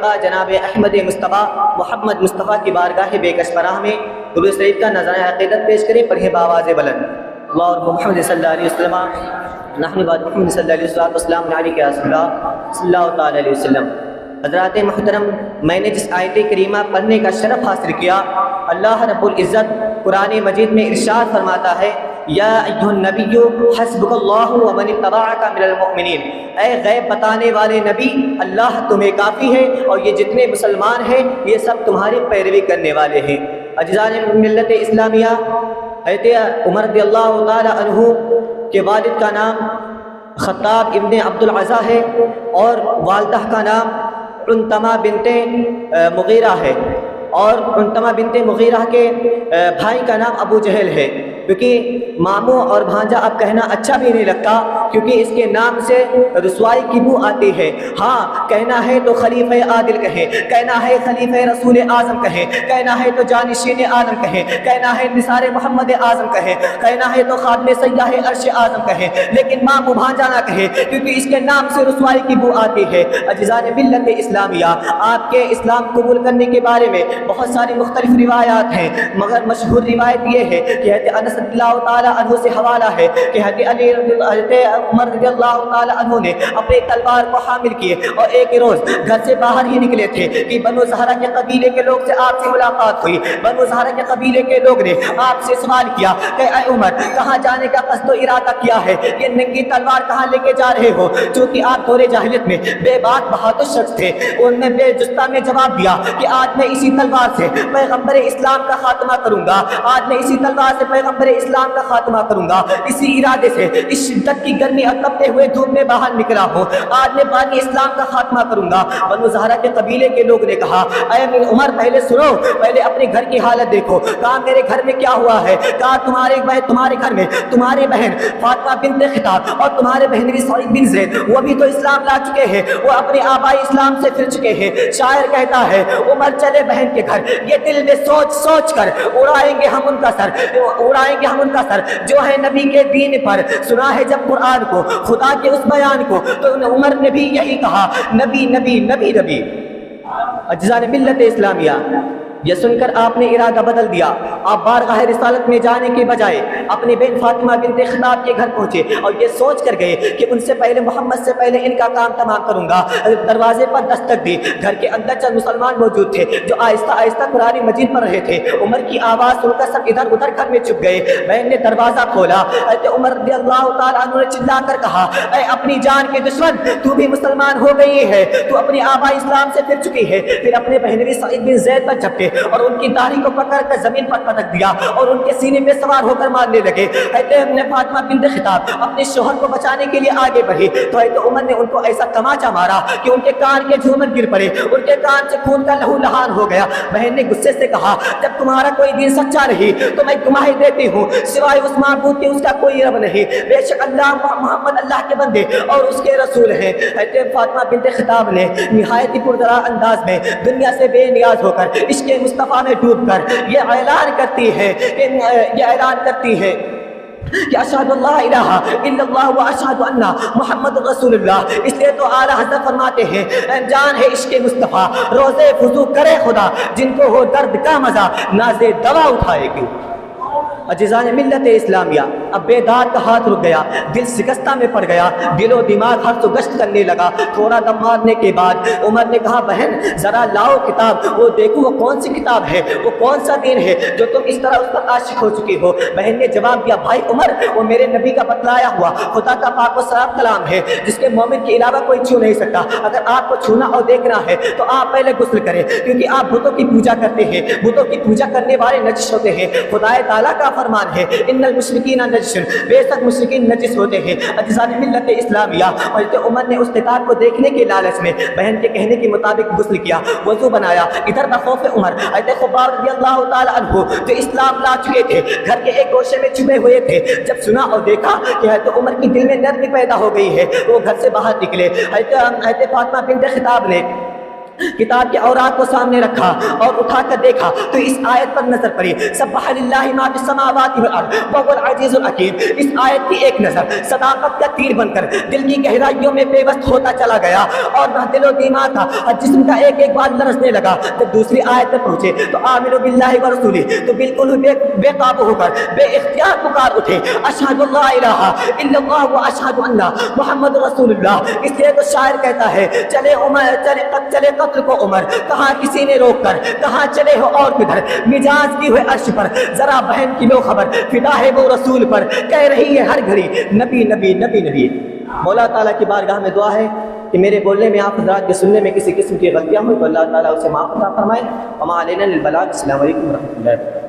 آقا جناب احمد مصطفیٰ محمد مصطفیٰ کی بارگاہ بیکش پناہ میں درود شریف کا نذرانہ عقیدت پیش کریں، پڑھیں بآواز بلند۔ اللہ اور محمد صلی اللہ علیہ وسلم نحن بعد محمد صلی اللہ علیہ وسلم علیہ یا صلی اللہ تعالی علیہ وسلم۔ حضرات محترم، میں نے جس آیت کریمہ پڑھنے کا شرف حاصل کیا، اللہ رب العزت قرآن مجید میں ارشاد فرماتا ہے، یا ایھا النبی حسبک اللہ ومن اتبعک من المؤمنین، اے غیب بتانے والے نبی، اللہ تمہیں کافی ہے اور یہ جتنے مسلمان ہیں یہ سب تمہاری پیروی کرنے والے ہیں۔ اجزان ملت اسلامیہ، حضرت عمر رضی اللہ تعالی عنہ کے والد کا نام خطاب ابن عبد العزا ہے اور والدہ کا نام عنتمہ بنت مغیرہ ہے، اور عنتمہ بنت مغیرہ کے بھائی کا نام ابو جہل ہے، کیونکہ ماموں اور بھانجا اب کہنا اچھا بھی نہیں لگتا، کیونکہ اس کے نام سے رسوائی کی بو آتی ہے۔ ہاں، کہنا ہے تو خلیفہ عادل کہیں، کہنا ہے خلیفہ رسول اعظم کہیں، کہنا ہے تو جانشین عالم کہیں، کہنا ہے نثار محمد اعظم کہیں، کہنا ہے تو خادم سیاح عرش اعظم کہیں، لیکن ماموں بھانجا نہ کہیں، کیونکہ اس کے نام سے رسوائی کی بو آتی ہے۔ اجزان ملت اسلامیہ، آپ کے اسلام قبول کرنے کے بارے میں بہت ساری مختلف روایات ہیں، مگر مشہور روایت یہ ہے کہ حضرت انس رضی اللہ تعالی عنہ سے حوالہ ہے کہ حضرت عمر رضی اللہ تعالی عنہ نے اپنے تلوار کو حامل کیے اور ایک روز گھر سے باہر ہی نکلے تھے کہ بنو زہرہ کے قبیلے کے لوگ سے آپ سے ملاقات ہوئی۔ بنو زہرہ کے قبیلے کے لوگ نے آپ سے سوال کیا کہ اے عمر، کہاں جانے کا قصد و ارادہ کیا ہے؟ یہ ننگی تلوار کہاں لے کے جا رہے ہو؟ چونکہ آپ دور جاہلیت میں بے بات بہادر شخص تھے، انہوں نے بے جستہ میں جواب دیا کہ آج میں اسی تلوار سے پیغمبر اسلام کا خاتمہ کروں گا، آج میں اسی تلوار سے پیغمبر اسلام کا خاتمہ کروں گا، اسی ارادے سے اس شدت کی گرمی اور تپتے ہوئے دھوپ میں باہر نکلا ہوں، آج میں بانی اسلام کا خاتمہ کروں گا۔ بنو زہرہ کے قبیلے کے لوگ نے کہا، اے عمر پہلے سنو، پہلے اپنے گھر کی حالت دیکھو، کہا میرے گھر میں کیا ہوا ہے؟ کہا تمہارے گھر میں تمہارے بہن فاطمہ بنت خطاب اور تمہارے بہن سعید بن زید، وہ بھی تو اسلام لا چکے ہیں، وہ اپنے آبائی اسلام سے پھر چکے ہیں۔ شاعر کہتا ہے، عمر چلے بہن کے گھر، یہ دل میں سوچ سوچ کر اڑائیں گے ہم ان کا سر جو ہے نبی کے دین پر۔ سنا ہے جب قرآن کو، خدا کے اس بیان کو، تو عمر نے بھی یہی کہا، نبی نبی نبی نبی۔ اجزان ملت اسلامیہ، یہ سن کر آپ نے ارادہ بدل دیا، آپ بارگاہ رسالت میں جانے کے بجائے اپنی بہن فاطمہ بنت خطاب کے گھر پہنچے اور یہ سوچ کر گئے کہ ان سے پہلے، محمد سے پہلے ان کا کام تمام کروں گا۔ دروازے پر دستک دی، گھر کے اندر چند مسلمان موجود تھے جو آہستہ آہستہ قرآن مجید پڑھ رہے تھے۔ عمر کی آواز سن کر سب ادھر ادھر گھر میں چھپ گئے۔ بہن نے دروازہ کھولا، حضرت عمر رضی اللہ تعالیٰ عنہ نے چلا کر کہا، اے اپنی جان کے دشمن، تو بھی مسلمان ہو گئی ہے، تو اپنی آبائی اسلام سے پھر چکی ہے۔ پھر اپنے بہنوی سعید بن زید پر جھپٹے اور ان کی داڑھی کو پکڑ کر زمین پر پٹک دیا اور ان کے سینے پہ سوار ہو کر مارنے لگے۔ حضرت فاطمہ بنت خطاب اپنے شوہر کو بچانے کے لیے آگے بڑھی تو حضرت عمر نے ان کو ایسا تماچا مارا کہ ان کے کان کے جھومر گر پڑے، ان کے کان سے خون کا لہو لہان ہو گیا۔ بہن نے غصے سے کہا، جب تمہارا کوئی دین سچا نہیں تو میں گواہی دیتی ہوں، سوائے اس معبود کے اس کا کوئی رب نہیں، بے شک اللہ محمد اللہ کے بندے اور اس کے رسول ہیں۔ حضرت فاطمہ بنت خطاب نے نہایت پردرا انداز میں دنیا سے بے نیاز ہو کر عشق مصطفیٰ میں ڈوب کر یہ اعلان کرتی ہے کہ اشہد اللہ الہ الا اللہ و اشہد ان محمد رسول اللہ۔ اس لیے تو اعلیٰ حضرت فرماتے ہیں، جان ہے عشق مصطفیٰ، روزے فضو کرے خدا، جن کو ہو درد کا مزہ ناز دوا اٹھائے کیوں۔ اجزان ملت اسلامیہ، اب بیداد کا ہاتھ رک گیا، دل شکستہ میں پڑ گیا، دل و دماغ ہر سو گشت کرنے لگا۔ تھوڑا دم مارنے کے بعد عمر نے کہا، بہن ذرا لاؤ کتاب، وہ دیکھو وہ کون سی کتاب ہے، وہ کون سا دین ہے جو تم اس طرح اس پر عاشق ہو چکی ہو۔ بہن نے جواب دیا، بھائی عمر، وہ میرے نبی کا بتلایا ہوا خدا کا پاک و صاف کلام ہے جس کے مومن کے علاوہ کوئی چھو نہیں سکتا۔ اگر آپ کو چھونا اور دیکھنا ہے تو آپ پہلے غسل کریں، کیونکہ آپ بتوں کی پوجا کرتے ہیں، بتوں کی پوجا کرنے والے نجس ہوتے ہیں۔ خدا تعالیٰ کا فرمان ہے، ان المشرکین نجس، بے شک مشرکین نجس ہوتے ہیں۔ اجزان ملت اسلامیہ، حضرت عمر نے اس کتاب کو دیکھنے کے لالچ میں بہن کے کہنے کے مطابق غسل کیا، وضو بنایا۔ ادھر بخوف عمر حضرت خباب رضی اللہ تعالی عنہ جو اسلام لا چکے تھے، گھر کے ایک گوشے میں چھپے ہوئے تھے، جب سنا اور دیکھا کہ حضرت عمر کی دل میں نرمی پیدا ہو گئی ہے، وہ گھر سے باہر نکلے۔ حضرت فاطمہ بنت خطاب نے کتاب کے اوراق کو سامنے رکھا اور اٹھا کر دیکھا تو اس آیت پر نظر پڑی، سبح للہ ما فی السماوات والارض وهو العزیز الحکیم۔ اس آیت کی ایک نظر صداقت کا تیر بن کر دل کی گہرائیوں میں پیوست ہوتا چلا گیا، اور نہ دل و دماغ کا اور جسم کا ایک ایک بال لرزنے لگا۔ جب دوسری آیت پر پہنچے تو آمنوا باللہ ورسولہ، تو بالکل بے قابو ہو کر بے اختیار پکار اٹھے، اشہد اللہ الہ الا اللہ واشہد ان محمد رسول اللہ۔ اس لیے تو شاعر کہتا ہے چلے عمر چلے قتل کو عمر، کہاں کسی نے روک کر، کہاں چلے ہو اور کدھر، مجاز کی ہوئے عرش پر، ذرا بہن کی لو خبر، فدا ہے وہ رسول پر، کہہ رہی ہے ہر گھڑی نبی نبی نبی نبی۔ مولا تعالیٰ کی بارگاہ میں دعا ہے کہ میرے بولنے میں، آپ حضرات کے سننے میں کسی قسم کی غلطیاں ہوئی تو اللہ تعالیٰ اسے معاف عطا فرمائے۔ وما علینا الا البلاغ۔ السلام علیکم ورحمۃ اللہ۔